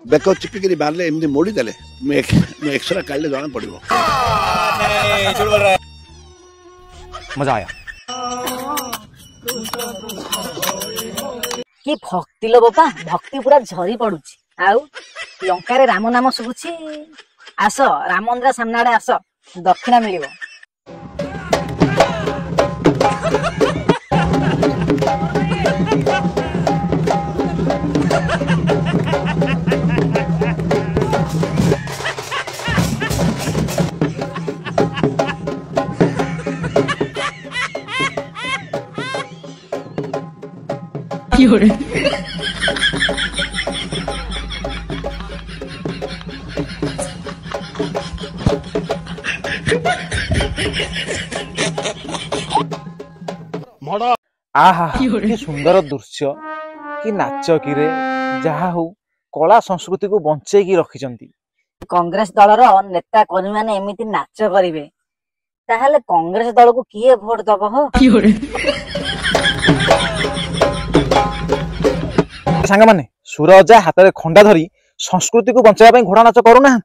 Bake चिपिक बाहर एमती मोड़ी देले एक्सरा काढ़ले जना पड़ो। मजा आया कि भक्ति लो बापा भक्ति पूरा झरी पड़ुची आउ लंका राम नाम शुभुची। आस राम मंदिर सामने आड़े आस दक्षिणा मिलिबो। आहा कि सुंदर दृश्य कि नाच कि जहा हो कला संस्कृति को बंचे की रखिचंती। कांग्रेस दलर नेता कर्मी माने एमिति नाच करिवे ताहले कांग्रेस दल को किए भोट दब हो। सांग माने सुरजा हाथ में खंडा धरी संस्कृति को बचाई घोड़ा नाच करूना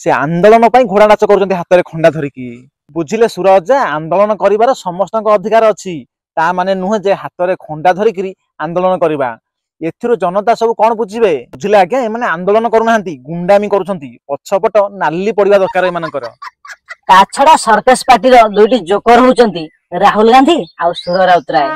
से आंदोलन घोड़ा नाच कर हाथ में खंडा धरिकी। बुझिले सुरजा आंदोलन करिवार समस्त अधिकार अच्छी ता माने नुहे जे हाथ में खंडा धरिकी आंदोलन करवा। एथिरो जनता सब कौन बुझे बुझिले आज्ञा एमाने आंदोलन करूना गुंडामी करुछंती पछपट नाली पड़िया दरकार एमानकर। ता छड़ा सरकस पार्टी रो दुईटी जोकर होचंती राहुल गांधी आ सुर राउतराय।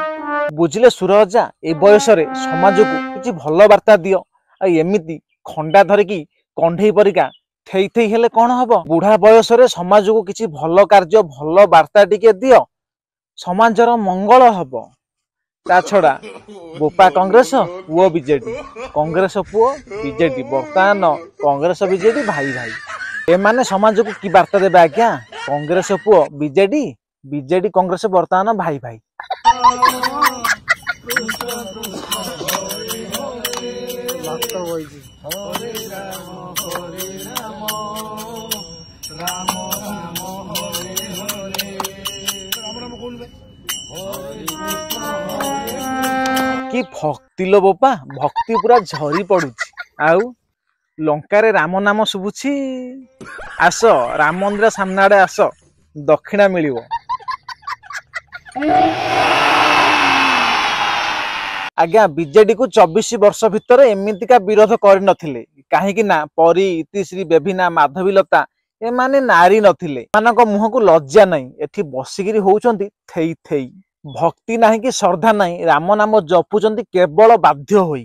बुझिले सुरजा ए बयस रे समाज को किछि भल वार्ता दियो आ एमिति खंडा धरिकी कंढई परिका थेई थेई हेले कौन हबो। बुढ़ा बयस रे समाज को किछि भल कार्य भल वार्ता टिके दियो समाजर मंगल हबो। ता छड़ा बोपा कांग्रेस पुओ बीजेडी कांग्रेस पुओ बीजेडी बर्तमान कांग्रेस बीजेडी भाई भाई एमाने समाज को की वार्ता देबे आज्ञा। कांग्रेस पुओ बीजेडी बीजेडी कांग्रेस बर्तमान भाई भाई। कि भक्ति लो बोपा भक्ति पूरा झरी पड़ुची आउ लंका राम नाम शुभुची। आस राम मंदिर सामने आड़े आस दक्षिणा मिलिबो। आज्ञा बीजेडी को 24 वर्ष भितर एमितिका विरोध कर नथिले काहेकि ना परी इतिश्री बेभिना माधवीलता ए माने नारी नथिले मानक मुह को लज्जा नहीं एठी बसिकिरी होउचंती थेई थेई। भक्ति नहीं कि श्रद्धा नहीं राम नाम जपुचंती केवल बाध्य होई।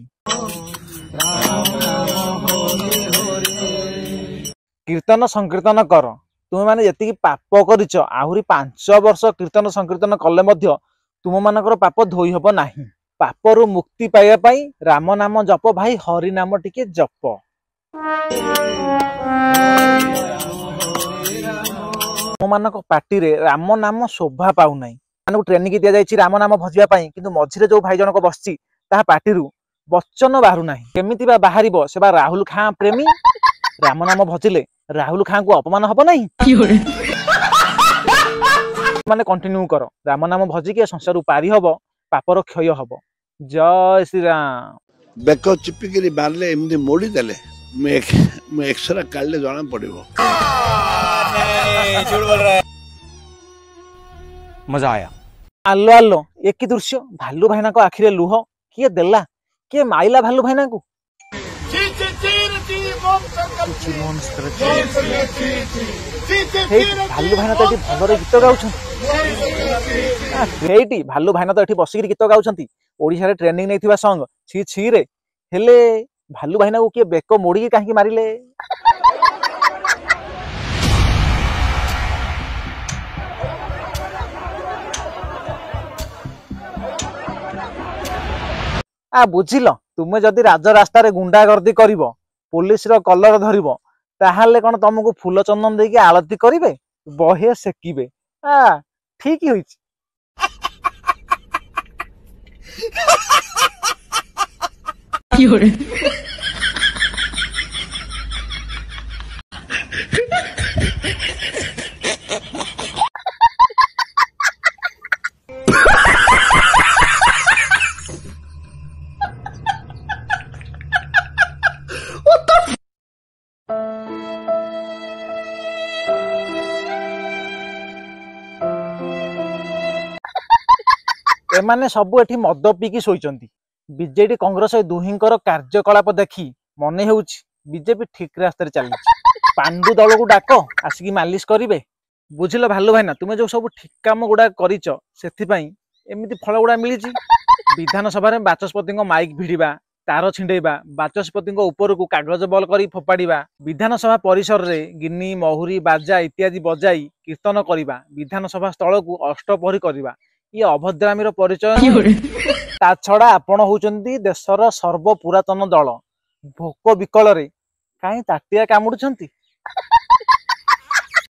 कीर्तन संकीर्तन कर तुम माने जति पाप करिच आहुरी 5 वर्ष कीर्तन संकीर्तन कले मध्य तुम मानकर पाप धोई हब नाही। पापरु मुक्ति पाइबा पई राम नाम जप भाई हरि नाम टिके जप। मानक पार्टी रे राम नाम शोभा पाउ नाही मानक ट्रेनिंग दिया जायछि राम नाम भजिबा पई किंतु मझिरे जो भाई जनक बसछि ता पार्टी रु वचन बाहरु नाही केमिति बा बाहरिबो सेबा राहुल खां प्रेमी राम नाम भजिले राहुल खां को अपमान हबो नाही। माने कंटिन्यू कर राम नाम भजी के संसार पारी हबो पापर क्षय हबो। जय श्री राम। बेक चिपिक बाहर एमती मोड़ी देले एक्सरा काढ़ले जना पड़ो। मजा आया। आलो आलो एक दृश्य भालू भाईना को आखिरे लुह किए देला किए माइला भालू भाईना को। भालू भाईना तो भलरे गीत गाउछन भालू भाईना तो बसिक गीत गाउछंती ओडिशा रे ट्रेनिंग नैथिबा संग छी छी रे हेले भालू भाईना को किए बेक मोड़ी काहे मारिले। आ बुझिल तुमे जदि राज रास्ता रे गुंडा गर्दी करिवो पुलिस रो कलर धरिवो ताहाले कोन तुमको फूल चंदन देकी आलती करिवे बहे सेकिबे। आ ठीक ही होइछ। ଏମାନେ ସବୁ ଏଠି ମଦ ପିଇକି ଶୋଇଛନ୍ତି। ବିଜେଡି କଂଗ୍ରେସ ଏ ଦୁହିଁଙ୍କର କାର୍ଯ୍ୟକଳାପ ଦେଖି ମନେ ହେଉଛି ବିଜେପି ଠିକ ରାସ୍ତାରେ ଚାଲିଛି। ପାଣ୍ଡୁ ଦଳକୁ ଡାକ ଆସିକି ମାଲିସ କରିବେ। ବୁଝିଲ ଭାଲୁ ଭାଇନା, ତୁମେ ଯୋଉ ସବୁ ଠିକ କାମ ଗୁଡା କରିଛ ସେଥିପାଇଁ ଏମିତି ଫଳ ଗୁଡା ମିଳିଛି। ବିଧାନସଭାରେ ବାଚସ୍ପତିଙ୍କ ମାଇକ ଭିଡିବା, ତାର ଛିଣ୍ଡେଇବା, ବାଚସ୍ପତିଙ୍କ ଉପରକୁ କାଗଜ ବଲ କରି ଫୋପାଡିବା, ବିଧାନସଭା ପରିସରରେ ଗିନି ମହୁରୀ ବାଜା ଇତ୍ୟାଦି ବଜାଇ କୀର୍ତ୍ତନ କରିବା, ବିଧାନସଭା ସ୍ଥଳକୁ ଅଷ୍ଟପ୍ରହରୀ କରିବା, ଇଏ ଅଭଦ୍ରାମୀର ପରିଚୟ ନୁହେଁ? ତା ଛଡା ଆପଣ ହଉଛନ୍ତି ଦେଶର ସର୍ବ ପୁରାତନ ଦଳ। ଭୋକ ବିକଳରେ କାହିଁ ତାଟିଆ କାମୁଡୁଛନ୍ତି?